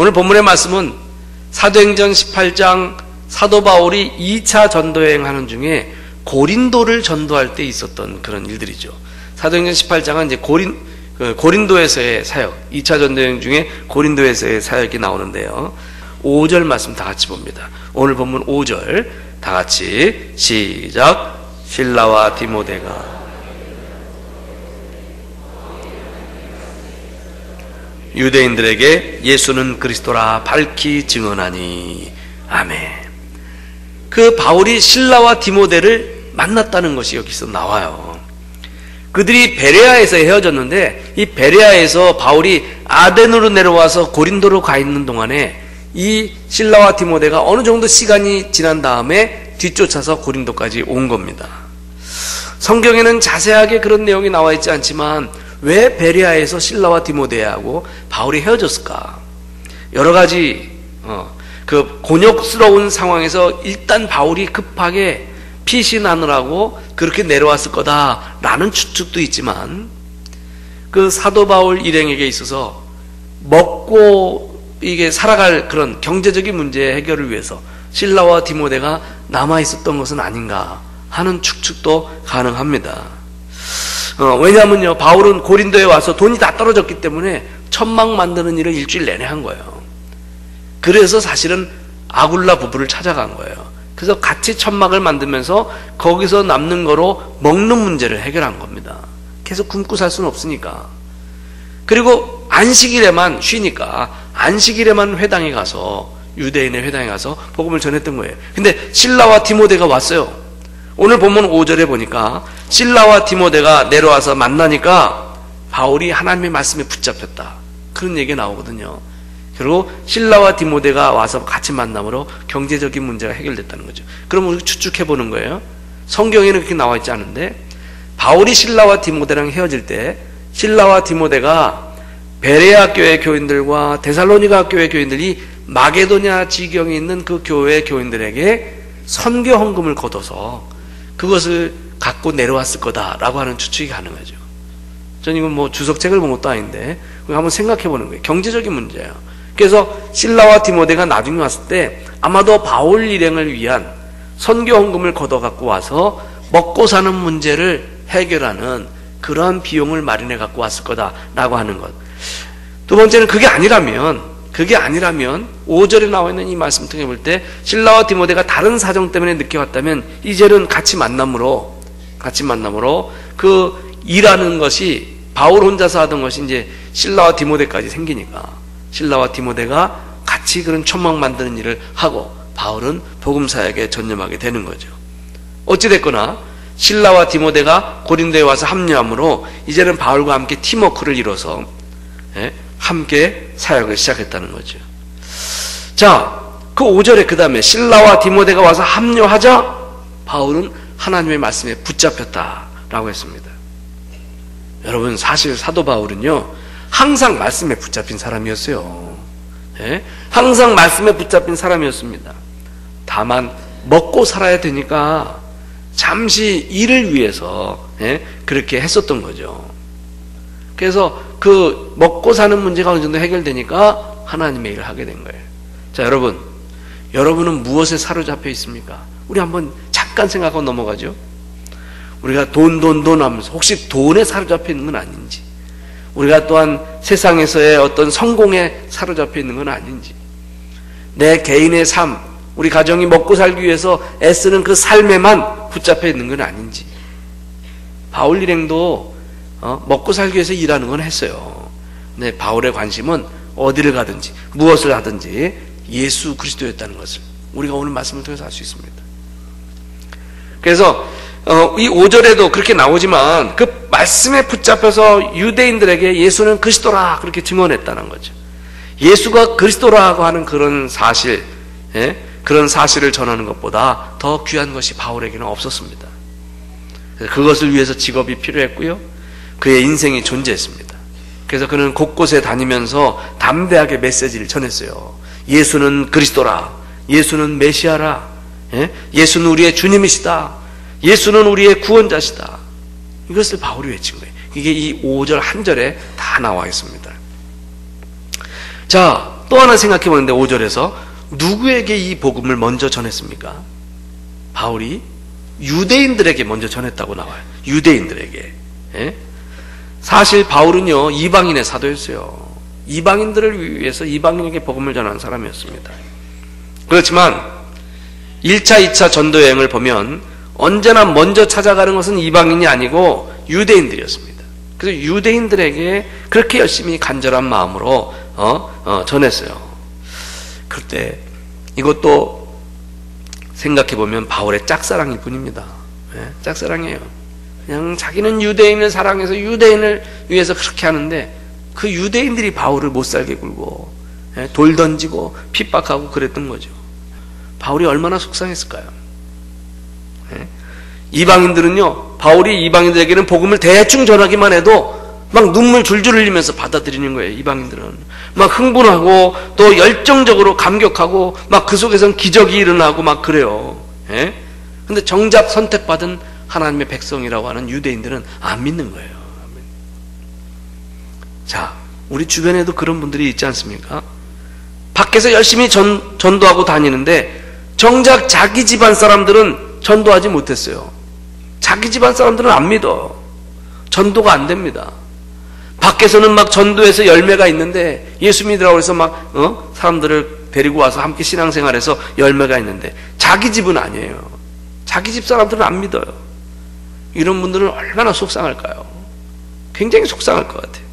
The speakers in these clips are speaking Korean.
오늘 본문의 말씀은 사도행전 18장 사도 바울이 2차 전도여행하는 중에 고린도를 전도할 때 있었던 그런 일들이죠. 사도행전 18장은 이제 고린도에서의 사역, 2차 전도여행 중에 고린도에서의 사역이 나오는데요. 5절 말씀 다 같이 봅니다. 오늘 본문 5절 다 같이 시작. 실라와 디모데가 유대인들에게 예수는 그리스도라 밝히 증언하니. 아멘. 그 바울이 실라와 디모데를 만났다는 것이 여기서 나와요. 그들이 베레아에서 헤어졌는데 이 베레아에서 바울이 아덴으로 내려와서 고린도로 가 있는 동안에 이 실라와 디모데가 어느 정도 시간이 지난 다음에 뒤쫓아서 고린도까지 온 겁니다. 성경에는 자세하게 그런 내용이 나와 있지 않지만 왜 베레아에서 실라와 디모데하고 바울이 헤어졌을까? 여러 가지 그 곤욕스러운 상황에서 일단 바울이 급하게 피신하느라고 그렇게 내려왔을 거다라는 추측도 있지만, 그 사도 바울 일행에게 있어서 먹고 이게 살아갈 그런 경제적인 문제 해결을 위해서 실라와 디모데가 남아 있었던 것은 아닌가 하는 추측도 가능합니다. 왜냐하면요, 바울은 고린도에 와서 돈이 다 떨어졌기 때문에 천막 만드는 일을 일주일 내내 한 거예요. 그래서 사실은 아굴라 부부를 찾아간 거예요. 그래서 같이 천막을 만들면서 거기서 남는 거로 먹는 문제를 해결한 겁니다. 계속 굶고 살 수는 없으니까. 그리고 안식일에만 쉬니까 안식일에만 회당에 가서, 유대인의 회당에 가서 복음을 전했던 거예요. 근데 실라와 디모데가 왔어요. 오늘 본문 5절에 보니까 실라와 디모데가 내려와서 만나니까 바울이 하나님의 말씀에 붙잡혔다, 그런 얘기가 나오거든요. 그리고 실라와 디모데가 와서 같이 만남으로 경제적인 문제가 해결됐다는 거죠. 그럼 우리 추측해 보는 거예요. 성경에는 그렇게 나와 있지 않은데, 바울이 실라와 디모데랑 헤어질 때 실라와 디모데가 베레아 교회 교인들과 데살로니가 교회 교인들이 마게도냐 지경에 있는 그 교회 교인들에게 선교 헌금을 걷어서 그것을 갖고 내려왔을 거다라고 하는 추측이 가능하죠. 전 이건 뭐 주석책을 본 것도 아닌데 한번 생각해 보는 거예요. 경제적인 문제예요. 그래서 실라와 디모데가 나중에 왔을 때 아마도 바울 일행을 위한 선교 헌금을 걷어 갖고 와서 먹고 사는 문제를 해결하는 그러한 비용을 마련해 갖고 왔을 거다라고 하는 것. 두 번째는 그게 아니라면 5절에 나와 있는 이 말씀 통해 볼 때 실라와 디모데가 다른 사정 때문에 늦게 왔다면 이제는 같이 만남으로 그 일하는 것이, 바울 혼자서 하던 것이 이제 실라와 디모데까지 생기니까 실라와 디모데가 같이 그런 천막 만드는 일을 하고 바울은 복음 사역에 전념하게 되는 거죠. 어찌됐거나 실라와 디모데가 고린도에 와서 합류함으로 이제는 바울과 함께 팀워크를 이뤄서 함께 사역을 시작했다는 거죠. 자, 그 5절에 그 다음에 실라와 디모데가 와서 합류하자 바울은 하나님의 말씀에 붙잡혔다라고 했습니다. 여러분, 사실 사도 바울은요 항상 말씀에 붙잡힌 사람이었어요. 항상 말씀에 붙잡힌 사람이었습니다. 다만 먹고 살아야 되니까 잠시 일을 위해서 그렇게 했었던 거죠. 그래서 그 먹고 사는 문제가 어느 정도 해결되니까 하나님의 일을 하게 된 거예요. 자, 여러분은 무엇에 사로잡혀 있습니까? 우리 한번 잠깐 생각하고 넘어가죠. 우리가 돈 하면서 혹시 돈에 사로잡혀 있는 건 아닌지, 우리가 또한 세상에서의 어떤 성공에 사로잡혀 있는 건 아닌지, 내 개인의 삶, 우리 가정이 먹고 살기 위해서 애쓰는 그 삶에만 붙잡혀 있는 건 아닌지. 바울 일행도 먹고 살기 위해서 일하는 건 했어요. 근데 바울의 관심은 어디를 가든지 무엇을 하든지 예수 그리스도였다는 것을 우리가 오늘 말씀을 통해서 알 수 있습니다. 그래서 이 5절에도 그렇게 나오지만 그 말씀에 붙잡혀서 유대인들에게 예수는 그리스도라 그렇게 증언했다는 거죠. 예수가 그리스도라고 하는 그런 사실, 그런 사실을 전하는 것보다 더 귀한 것이 바울에게는 없었습니다. 그것을 위해서 직업이 필요했고요, 그의 인생이 존재했습니다. 그래서 그는 곳곳에 다니면서 담대하게 메시지를 전했어요. 예수는 그리스도라, 예수는 메시아라, 예수는 우리의 주님이시다, 예수는 우리의 구원자시다. 이것을 바울이 외친 거예요. 이게 이 5절 한 절에 다 나와 있습니다. 자, 또 하나 생각해 보는데 5절에서 누구에게 이 복음을 먼저 전했습니까? 바울이 유대인들에게 먼저 전했다고 나와요. 유대인들에게. 예? 사실 바울은요, 이방인의 사도였어요. 이방인들을 위해서 이방인에게 복음을 전하는 사람이었습니다. 그렇지만 1차, 2차 전도 여행을 보면 언제나 먼저 찾아가는 것은 이방인이 아니고 유대인들이었습니다. 그래서 유대인들에게 그렇게 열심히 간절한 마음으로 전했어요. 그럴 때 이것도 생각해보면 바울의 짝사랑일 뿐입니다. 네, 짝사랑이에요. 그냥 자기는 유대인을 사랑해서 유대인을 위해서 그렇게 하는데 그 유대인들이 바울을 못살게 굴고 돌 던지고 핍박하고 그랬던 거죠. 바울이 얼마나 속상했을까요? 네? 이방인들은요, 바울이 이방인들에게는 복음을 대충 전하기만 해도 막 눈물 줄줄 흘리면서 받아들이는 거예요. 이방인들은 막 흥분하고 또 열정적으로 감격하고 막 그 속에선 기적이 일어나고 막 그래요. 예? 근데 정작 선택받은 하나님의 백성이라고 하는 유대인들은 안 믿는 거예요. 자, 우리 주변에도 그런 분들이 있지 않습니까? 밖에서 열심히 전도하고 다니는데 정작 자기 집안 사람들은 전도하지 못했어요. 자기 집안 사람들은 안 믿어. 전도가 안 됩니다. 밖에서는 막 전도해서 열매가 있는데 예수 믿으라고 해서 막 사람들을 데리고 와서 함께 신앙생활해서 열매가 있는데 자기 집은 아니에요. 자기 집 사람들은 안 믿어요. 이런 분들은 얼마나 속상할까요? 굉장히 속상할 것 같아요.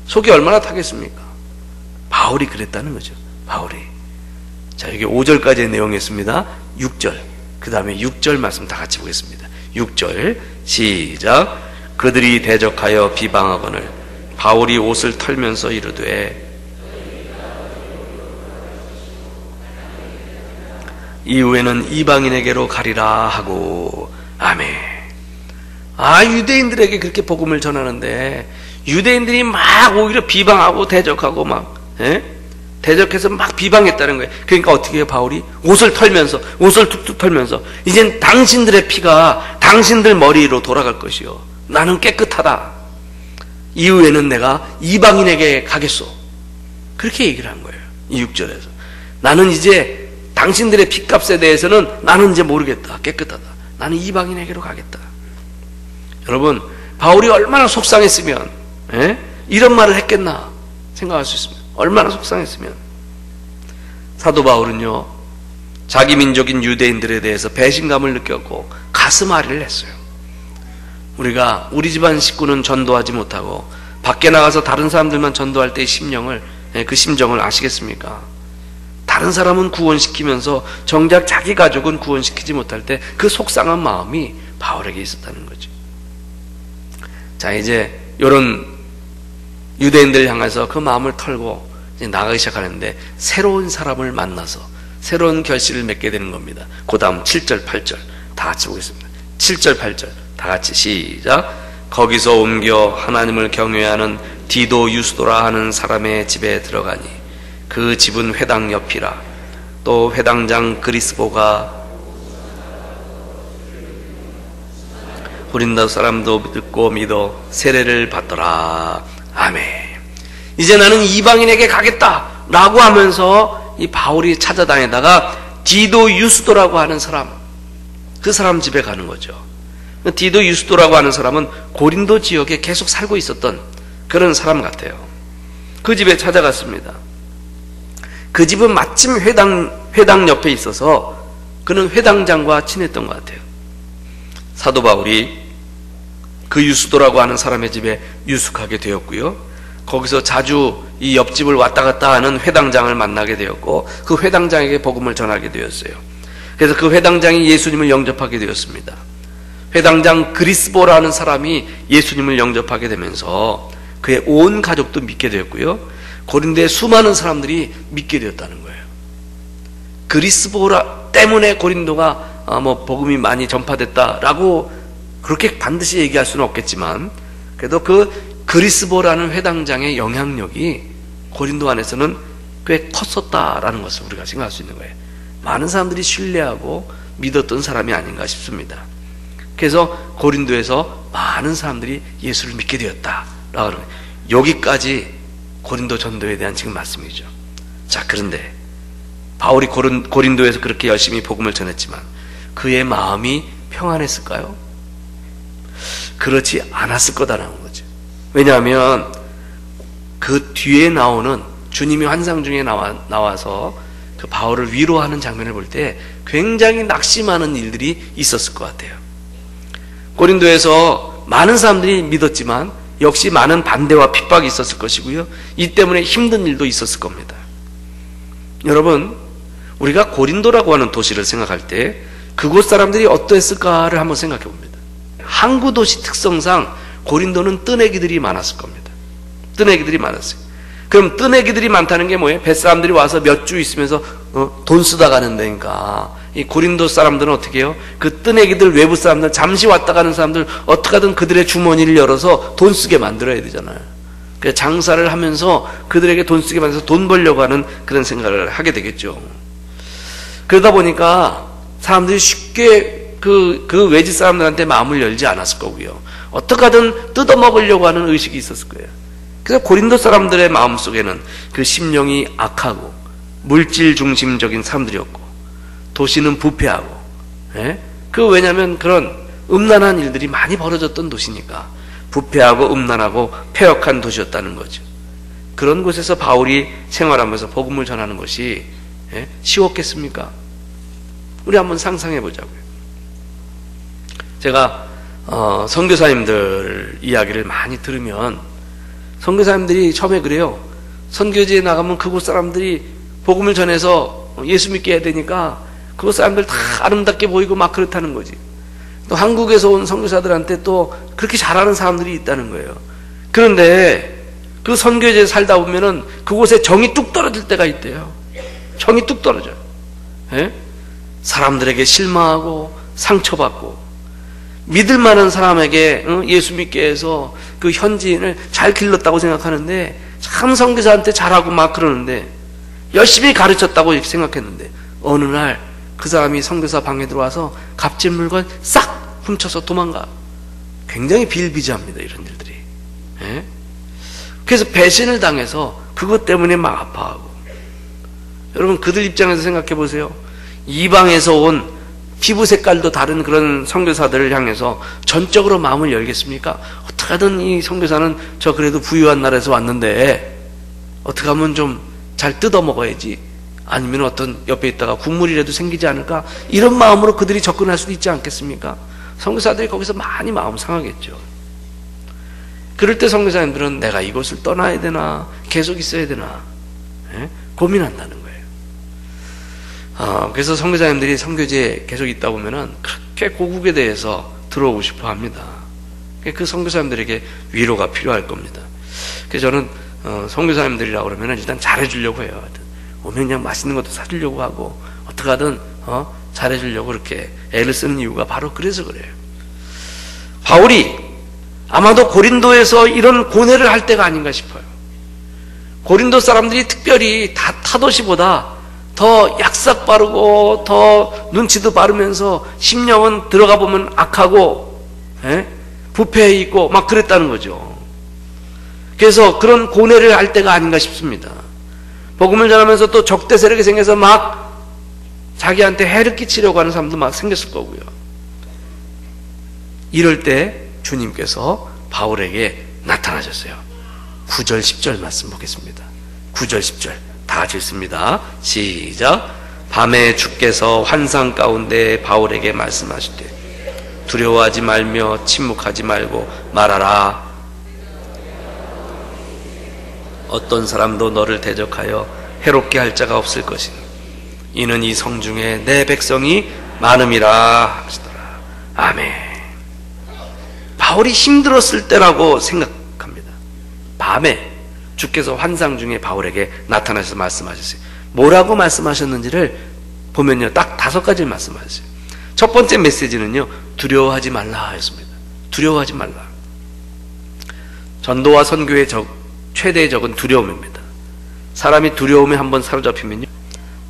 속이 얼마나 타겠습니까? 바울이 그랬다는 거죠. 바울이. 자, 여기 5절까지의 내용이었습니다. 6절, 그 다음에 6절 말씀 다 같이 보겠습니다. 6절 시작. 그들이 대적하여 비방하거늘 바울이 옷을 털면서 이르되 이후에는 이방인에게로 가리라 하고. 아멘. 유대인들에게 그렇게 복음을 전하는데 유대인들이 막 오히려 비방하고 대적하고 막 대적해서 막 비방했다는 거예요. 그러니까 어떻게 해요? 바울이 옷을 툭툭 털면서 이젠 당신들의 피가 당신들 머리로 돌아갈 것이요 나는 깨끗하다. 이후에는 내가 이방인에게 가겠소. 그렇게 얘기를 한 거예요. 이 6절에서 나는 이제 당신들의 피값에 대해서는 나는 이제 모르겠다. 깨끗하다. 나는 이방인에게로 가겠다. 여러분, 바울이 얼마나 속상했으면 이런 말을 했겠나 생각할 수 있습니다. 얼마나 속상했으면. 사도 바울은요, 자기 민족인 유대인들에 대해서 배신감을 느꼈고 가슴 앓이를 했어요. 우리가 우리 집안 식구는 전도하지 못하고 밖에 나가서 다른 사람들만 전도할 때의 심령을, 그 심정을 아시겠습니까? 다른 사람은 구원시키면서 정작 자기 가족은 구원시키지 못할 때 그 속상한 마음이 바울에게 있었다는 거죠. 자, 이제 이런 유대인들 향해서 그 마음을 털고 이제 나가기 시작하는데 새로운 사람을 만나서 새로운 결실을 맺게 되는 겁니다. 그 다음 7절, 8절 다 같이 보겠습니다. 7절, 8절 다 같이 시작. 거기서 옮겨 하나님을 경외하는 디도 유스도라 하는 사람의 집에 들어가니 그 집은 회당 옆이라. 또 회당장 그리스보가 고린도 사람도 듣고 믿어 세례를 받더라. 아멘. 이제 나는 이방인에게 가겠다 라고 하면서 이 바울이 찾아다니다가 디도 유스도라고 하는 사람, 그 사람 집에 가는 거죠. 디도 유스도라고 하는 사람은 고린도 지역에 계속 살고 있었던 그런 사람 같아요. 그 집에 찾아갔습니다. 그 집은 마침 회당 옆에 있어서 그는 회당장과 친했던 것 같아요. 사도 바울이 그 유스도라고 하는 사람의 집에 유숙하게 되었고요. 거기서 자주 이 옆집을 왔다 갔다 하는 회당장을 만나게 되었고 그 회당장에게 복음을 전하게 되었어요. 그래서 그 회당장이 예수님을 영접하게 되었습니다. 회당장 그리스보라는 사람이 예수님을 영접하게 되면서 그의 온 가족도 믿게 되었고요. 고린도의 수많은 사람들이 믿게 되었다는 거예요. 그리스보라 때문에 고린도가 복음이 많이 전파됐다라고 그렇게 반드시 얘기할 수는 없겠지만 그래도 그 그리스보라는 회당장의 영향력이 고린도 안에서는 꽤 컸었다라는 것을 우리가 생각할 수 있는 거예요. 많은 사람들이 신뢰하고 믿었던 사람이 아닌가 싶습니다. 그래서 고린도에서 많은 사람들이 예수를 믿게 되었다라고 하는 거예요. 여기까지 고린도 전도에 대한 지금 말씀이죠. 자, 그런데 바울이 고린도에서 그렇게 열심히 복음을 전했지만 그의 마음이 평안했을까요? 그렇지 않았을 거다라는 거죠. 왜냐하면 그 뒤에 나오는 주님이 환상 중에 나와서 그 바울을 위로하는 장면을 볼 때 굉장히 낙심하는 일들이 있었을 것 같아요. 고린도에서 많은 사람들이 믿었지만 역시 많은 반대와 핍박이 있었을 것이고요. 이 때문에 힘든 일도 있었을 겁니다. 여러분, 우리가 고린도라고 하는 도시를 생각할 때 그곳 사람들이 어떠했을까를 한번 생각해 봅니다. 항구 도시 특성상 고린도는 뜨내기들이 많았을 겁니다. 뜨내기들이 많았어요. 그럼 뜨내기들이 많다는 게 뭐예요? 뱃사람들이 와서 몇 주 있으면서 돈 쓰다 가는 데니까 이 고린도 사람들은 어떻게 해요? 그 뜨내기들, 외부 사람들, 잠시 왔다 가는 사람들 어떻게든 그들의 주머니를 열어서 돈 쓰게 만들어야 되잖아요. 그래서 장사를 하면서 그들에게 돈 쓰게 만들어서 돈 벌려고 하는 그런 생각을 하게 되겠죠. 그러다 보니까 사람들이 쉽게 그 외지 사람들한테 마음을 열지 않았을 거고요. 어떻게든 뜯어먹으려고 하는 의식이 있었을 거예요. 그래서 고린도 사람들의 마음속에는 그 심령이 악하고 물질 중심적인 사람들이었고 도시는 부패하고, 왜냐하면 그런 음란한 일들이 많이 벌어졌던 도시니까 부패하고 음란하고 폐역한 도시였다는 거죠. 그런 곳에서 바울이 생활하면서 복음을 전하는 것이 쉬웠겠습니까? 우리 한번 상상해 보자고요. 제가 선교사님들 이야기를 많이 들으면 선교사님들이 처음에 그래요. 선교지에 나가면 그곳 사람들이 복음을 전해서 예수 믿게 해야 되니까 그곳 사람들 다 아름답게 보이고 막 그렇다는 거지. 또 한국에서 온 선교사들한테 또 그렇게 잘하는 사람들이 있다는 거예요. 그런데 그 선교지에 살다 보면은 그곳에 정이 뚝 떨어질 때가 있대요. 정이 뚝 떨어져요. 사람들에게 실망하고 상처받고 믿을 만한 사람에게 예수 믿게 해서 그 현지인을 잘 길렀다고 생각하는데 참 선교사한테 잘하고 막 그러는데 열심히 가르쳤다고 이렇게 생각했는데 어느 날 그 사람이 선교사 방에 들어와서 값진 물건 싹 훔쳐서 도망가. 굉장히 비일비재합니다, 이런 일들이. 그래서 배신을 당해서 그것 때문에 막 아파하고. 여러분, 그들 입장에서 생각해 보세요. 이방에서 온 피부 색깔도 다른 그런 선교사들을 향해서 전적으로 마음을 열겠습니까? 어떻게 하든 이 선교사는 저 그래도 부유한 나라에서 왔는데 어떻게 하면 좀 잘 뜯어 먹어야지, 아니면 어떤 옆에 있다가 국물이라도 생기지 않을까, 이런 마음으로 그들이 접근할 수도 있지 않겠습니까? 선교사들이 거기서 많이 마음 상하겠죠. 그럴 때 선교사님들은 내가 이곳을 떠나야 되나 계속 있어야 되나 고민한다는 거예요. 그래서 선교사님들이 선교지에 계속 있다 보면은 그렇게 고국에 대해서 들어오고 싶어 합니다. 그 선교사님들에게 위로가 필요할 겁니다. 그래서 저는 선교사님들이라고 그러면은 일단 잘해주려고 해요. 오면 그냥 맛있는 것도 사주려고 하고 어떻게 하든 잘해주려고 그렇게 애를 쓰는 이유가 바로 그래서 그래요. 바울이 아마도 고린도에서 이런 고뇌를 할 때가 아닌가 싶어요. 고린도 사람들이 특별히 다 타도시보다 더 약삭 빠르고 더 눈치도 빠르면서 심령은 들어가 보면 악하고 부패해 있고 막 그랬다는 거죠. 그래서 그런 고뇌를 할 때가 아닌가 싶습니다. 복음을 전하면서 또 적대 세력이 생겨서 막 자기한테 해를 끼치려고 하는 사람도 막 생겼을 거고요. 이럴 때 주님께서 바울에게 나타나셨어요. 9절 10절 말씀 보겠습니다. 9절 10절 다 같이 읽습니다. 시작. 밤에 주께서 환상 가운데 바울에게 말씀하시되 두려워하지 말며 침묵하지 말고 말하라. 어떤 사람도 너를 대적하여 해롭게 할 자가 없을 것이니 이는 이 성중에 내 백성이 많음이라 하시더라. 아멘. 바울이 힘들었을 때라고 생각합니다. 밤에 주께서 환상 중에 바울에게 나타나셔서 말씀하셨어요. 뭐라고 말씀하셨는지를 보면요, 딱 5가지를 말씀하셨어요. 첫 번째 메시지는요, 두려워하지 말라 였습니다. 두려워하지 말라. 전도와 선교의 최대의 적은 두려움입니다. 사람이 두려움에 한번 사로잡히면요,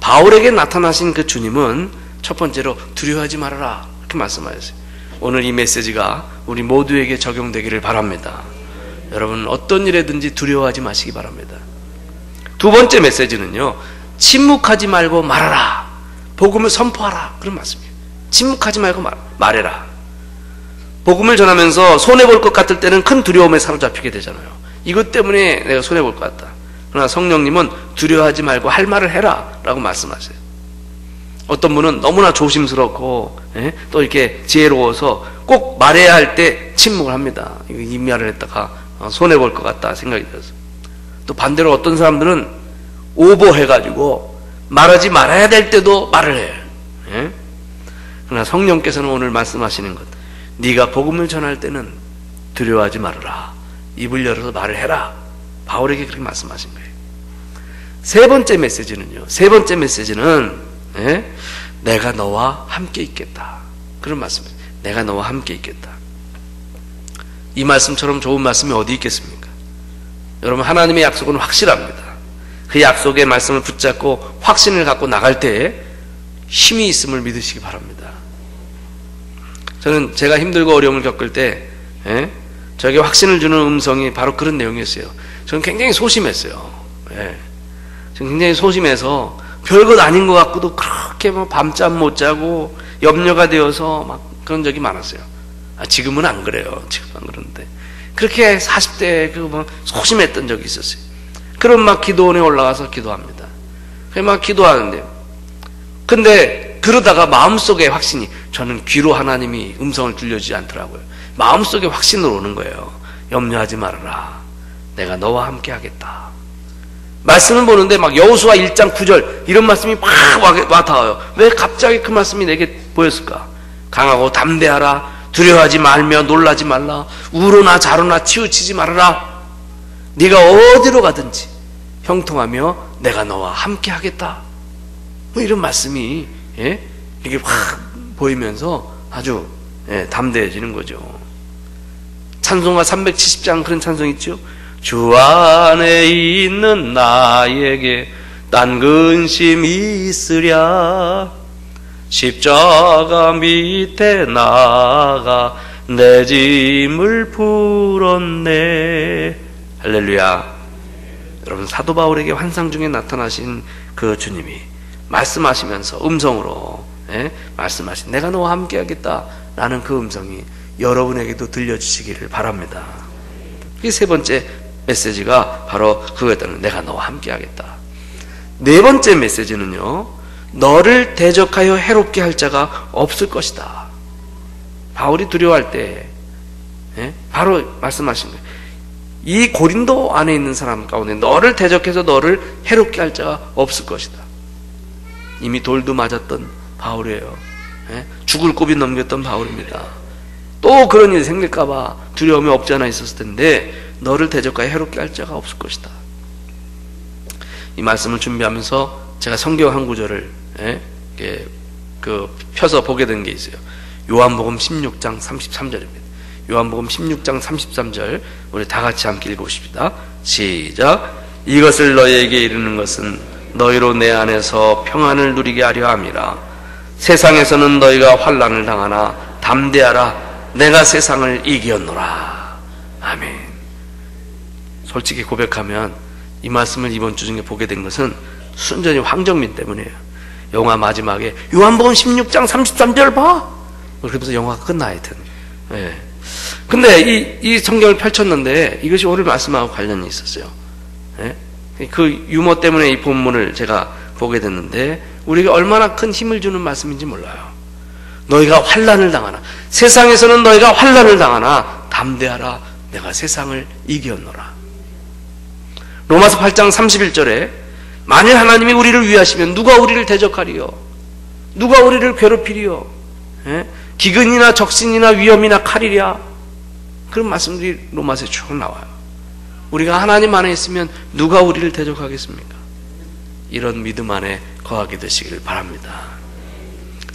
바울에게 나타나신 그 주님은 첫 번째로 두려워하지 말아라 이렇게 말씀하셨어요. 오늘 이 메시지가 우리 모두에게 적용되기를 바랍니다. 여러분, 어떤 일에든지 두려워하지 마시기 바랍니다. 두 번째 메시지는요, 침묵하지 말고 말하라. 복음을 선포하라. 그런 말씀이에요. 침묵하지 말고 말해라. 복음을 전하면서 손해볼 것 같을 때는 큰 두려움에 사로잡히게 되잖아요. 이것 때문에 내가 손해볼 것 같다. 그러나 성령님은 두려워하지 말고 할 말을 해라 라고 말씀하세요. 어떤 분은 너무나 조심스럽고 또 이렇게 지혜로워서 꼭 말해야 할 때 침묵을 합니다. 이 말을 했다가 손해볼 것 같다 생각이 들어서. 또 반대로 어떤 사람들은 오버해가지고 말하지 말아야 될 때도 말을 해요. 그러나 성령께서는 오늘 말씀하시는 것, 네가 복음을 전할 때는 두려워하지 말아라. 입을 열어서 말을 해라. 바울에게 그렇게 말씀하신 거예요. 세 번째 메시지는요, 내가 너와 함께 있겠다. 그런 말씀이에요. 내가 너와 함께 있겠다. 이 말씀처럼 좋은 말씀이 어디 있겠습니까? 여러분, 하나님의 약속은 확실합니다. 그 약속의 말씀을 붙잡고 확신을 갖고 나갈 때에 힘이 있음을 믿으시기 바랍니다. 저는 제가 힘들고 어려움을 겪을 때 저에게 확신을 주는 음성이 바로 그런 내용이었어요. 저는 굉장히 소심했어요. 저는 굉장히 소심해서 별것 아닌 것 같고도 그렇게 뭐 밤잠 못 자고 염려가 되어서 막 그런 적이 많았어요. 지금은 안 그래요. 지금 안 그러는데 그렇게 40대에 막 소심했던 적이 있었어요. 그럼 막 기도원에 올라가서 기도합니다. 그래 막 기도하는데, 근데 그러다가 마음속에 확신이, 저는 귀로 하나님이 음성을 들려주지 않더라고요. 마음속에 확신으로 오는 거예요. 염려하지 말아라. 내가 너와 함께 하겠다. 말씀을 보는데 막 여호수아 1장 9절 이런 말씀이 막 와닿아요. 왜 갑자기 그 말씀이 내게 보였을까? 강하고 담대하라. 두려워하지 말며 놀라지 말라. 우로나 자로나 치우치지 말아라. 네가 어디로 가든지 형통하며 내가 너와 함께 하겠다. 뭐 이런 말씀이 이게 확 보이면서 아주 담대해지는 거죠. 찬송가 370장 그런 찬송 있죠. 주 안에 있는 나에게 딴 근심이 있으랴. 십자가 밑에 나가 내 짐을 풀었네. 할렐루야. 여러분, 사도 바울에게 환상 중에 나타나신 그 주님이 말씀하시면서 음성으로 말씀하신 내가 너와 함께 하겠다 라는 그 음성이 여러분에게도 들려주시기를 바랍니다. 이 세 번째 메시지가 바로 그거였다는, 내가 너와 함께 하겠다. 네 번째 메시지는요, 너를 대적하여 해롭게 할 자가 없을 것이다. 바울이 두려워할 때 바로 말씀하신 거예요. 이 고린도 안에 있는 사람 가운데 너를 대적해서 너를 해롭게 할 자가 없을 것이다. 이미 돌도 맞았던 바울이에요. 죽을 고비 넘겼던 바울입니다. 또 그런 일이 생길까봐 두려움이 없지 않아 있었을 텐데 너를 대적하여 해롭게 할 자가 없을 것이다. 이 말씀을 준비하면서 제가 성경 한 구절을 펴서 보게 된 게 있어요. 요한복음 16장 33절입니다. 요한복음 16장 33절 우리 다 같이 함께 읽어보십시다. 시작. 이것을 너희에게 이르는 것은 너희로 내 안에서 평안을 누리게 하려 함이라. 세상에서는 너희가 환난을 당하나 담대하라. 내가 세상을 이겼노라. 아멘. 솔직히 고백하면 이 말씀을 이번 주 중에 보게 된 것은 순전히 황정민 때문이에요. 영화 마지막에 요한복음 16장 33절 봐. 그러면서 영화가 끝나 하여튼. 근데 이 성경을 펼쳤는데 이것이 오늘 말씀하고 관련이 있었어요. 그 유머 때문에 이 본문을 제가 보게 됐는데 우리가 얼마나 큰 힘을 주는 말씀인지 몰라요. 너희가 환난을 당하나, 세상에서는 너희가 환난을 당하나 담대하라. 내가 세상을 이겼노라. 로마서 8장 31절에 만일 하나님이 우리를 위하시면 누가 우리를 대적하리요? 누가 우리를 괴롭히리요? 기근이나 적신이나 위험이나 칼이랴. 그런 말씀들이 로마서에 쭉 나와요. 우리가 하나님 안에 있으면 누가 우리를 대적하겠습니까? 이런 믿음 안에 거하게 되시기를 바랍니다.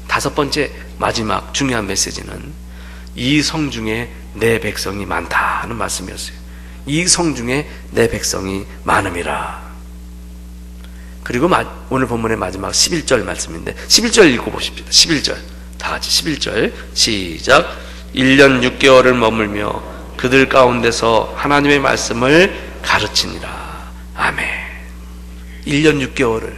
다섯 번째 마지막 중요한 메시지는 이 성중에 내 백성이 많다는 말씀이었어요. 이 성중에 내 백성이 많음이라. 그리고 오늘 본문의 마지막 11절 말씀인데 11절 읽어보십시다. 11절 다 같이 11절 시작. 1년 6개월을 머물며 그들 가운데서 하나님의 말씀을 가르치니라. 아멘. 1년 6개월을.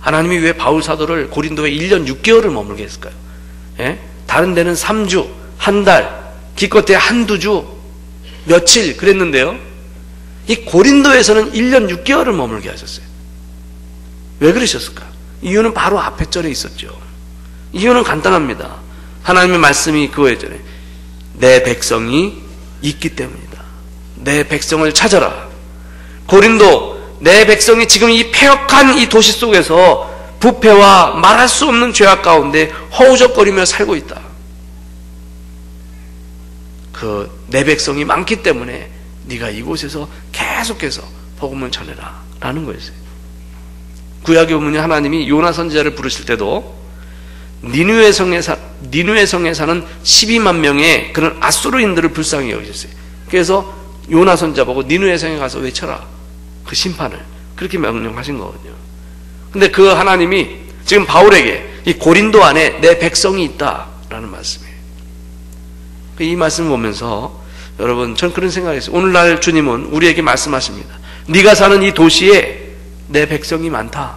하나님이 왜 바울 사도를 고린도에 1년 6개월을 머물게 했을까요? 예? 다른 데는 3주, 한 달, 기껏해 한두 주, 며칠 그랬는데요. 이 고린도에서는 1년 6개월을 머물게 하셨어요. 왜 그러셨을까? 이유는 바로 앞에 절에 있었죠. 이유는 간단합니다. 하나님의 말씀이 그거에 전에 내 백성이 있기 때문이다. 내 백성을 찾아라. 고린도, 내 백성이 지금 이 폐역한 이 도시 속에서 부패와 말할 수 없는 죄악 가운데 허우적거리며 살고 있다. 그 내 백성이 많기 때문에 네가 이곳에서 계속해서 복음을 전해라 라는 거였어요. 구약에 보면 하나님이 요나 선지자를 부르실 때도 니느웨 성에 사는 12만 명의 그런 아수르인들을 불쌍히 여기셨어요. 그래서 요나 선지자 보고 니느웨 성에 가서 외쳐라. 그 심판을. 그렇게 명령하신 거거든요. 근데 그 하나님이 지금 바울에게 이 고린도 안에 내 백성이 있다라는 말씀이에요. 이 말씀을 보면서 여러분, 전 그런 생각이 있어요. 오늘날 주님은 우리에게 말씀하십니다. 네가 사는 이 도시에 내 백성이 많다.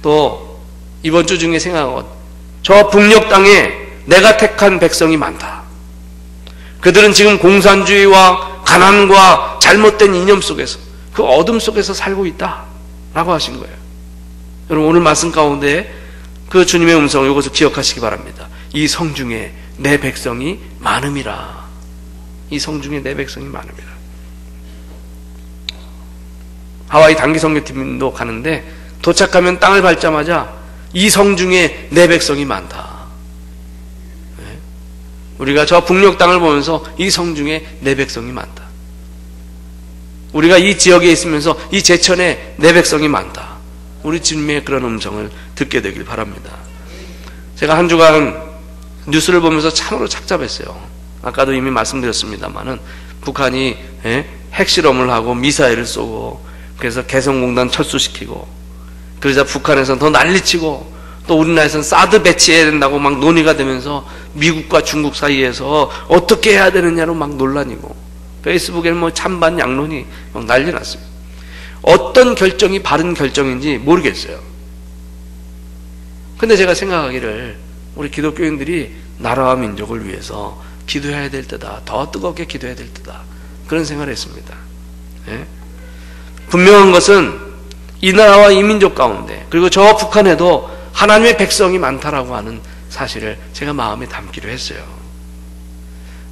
또 이번 주 중에 생각한 것, 저 북녘 땅에 내가 택한 백성이 많다. 그들은 지금 공산주의와 가난과 잘못된 이념 속에서, 그 어둠 속에서 살고 있다 라고 하신 거예요. 여러분, 오늘 말씀 가운데 그 주님의 음성을 이것을 기억하시기 바랍니다. 이 성 중에 내 백성이 많음이라. 이 성 중에 내 백성이 많음이라. 하와이 단기 선교팀도 가는데 도착하면 땅을 밟자마자 이 성 중에 내 백성이 많다. 네? 우리가 저 북녘 땅을 보면서 이 성 중에 내 백성이 많다. 우리가 이 지역에 있으면서 이 제천에 내 백성이 많다. 우리 주님의 그런 음성을 듣게 되길 바랍니다. 제가 한 주간 뉴스를 보면서 참으로 착잡했어요. 아까도 이미 말씀드렸습니다만은 북한이 핵실험을 하고 미사일을 쏘고 그래서 개성공단 철수시키고 그러자 북한에서는 더 난리치고 또 우리나라에서는 사드 배치해야 된다고 막 논의가 되면서 미국과 중국 사이에서 어떻게 해야 되느냐로 막 논란이고 페이스북에는 뭐 찬반 양론이 막 난리 났습니다. 어떤 결정이 바른 결정인지 모르겠어요. 근데 제가 생각하기를 우리 기독교인들이 나라와 민족을 위해서 기도해야 될 때다. 더 뜨겁게 기도해야 될 때다. 그런 생각을 했습니다. 예? 분명한 것은 이 나라와 이 민족 가운데 그리고 저 북한에도 하나님의 백성이 많다라고 하는 사실을 제가 마음에 담기로 했어요.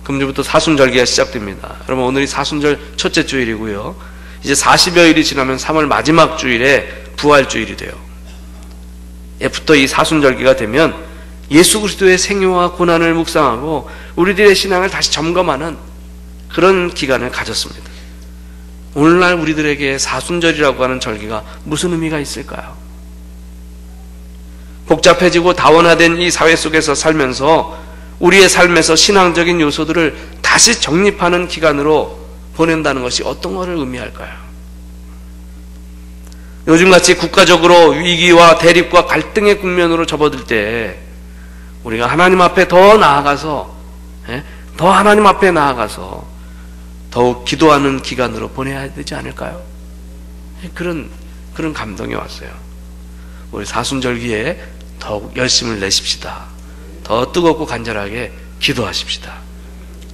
금주부터 사순절기가 시작됩니다. 여러분, 오늘이 사순절 첫째 주일이고요. 이제 40여일이 지나면 3월 마지막 주일에 부활주일이 돼요. 애부터 이 사순절기가 되면 예수 그리스도의 생애와 고난을 묵상하고 우리들의 신앙을 다시 점검하는 그런 기간을 가졌습니다. 오늘날 우리들에게 사순절이라고 하는 절기가 무슨 의미가 있을까요? 복잡해지고 다원화된 이 사회 속에서 살면서 우리의 삶에서 신앙적인 요소들을 다시 정립하는 기간으로 보낸다는 것이 어떤 것을 의미할까요? 요즘같이 국가적으로 위기와 대립과 갈등의 국면으로 접어들 때 우리가 하나님 앞에 더 나아가서 더욱 기도하는 기간으로 보내야 되지 않을까요? 그런 감동이 왔어요. 우리 사순절기에 더욱 열심을 내십시다. 더 뜨겁고 간절하게 기도하십시다.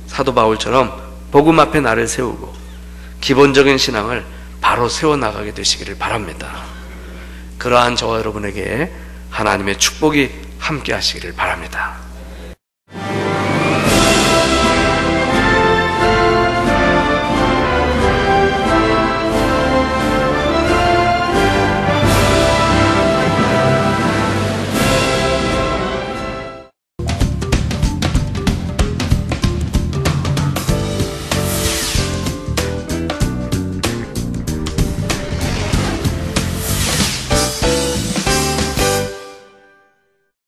사도 바울처럼 복음 앞에 나를 세우고 기본적인 신앙을 바로 세워나가게 되시기를 바랍니다. 그러한 저와 여러분에게 하나님의 축복이 함께 하시기를 바랍니다.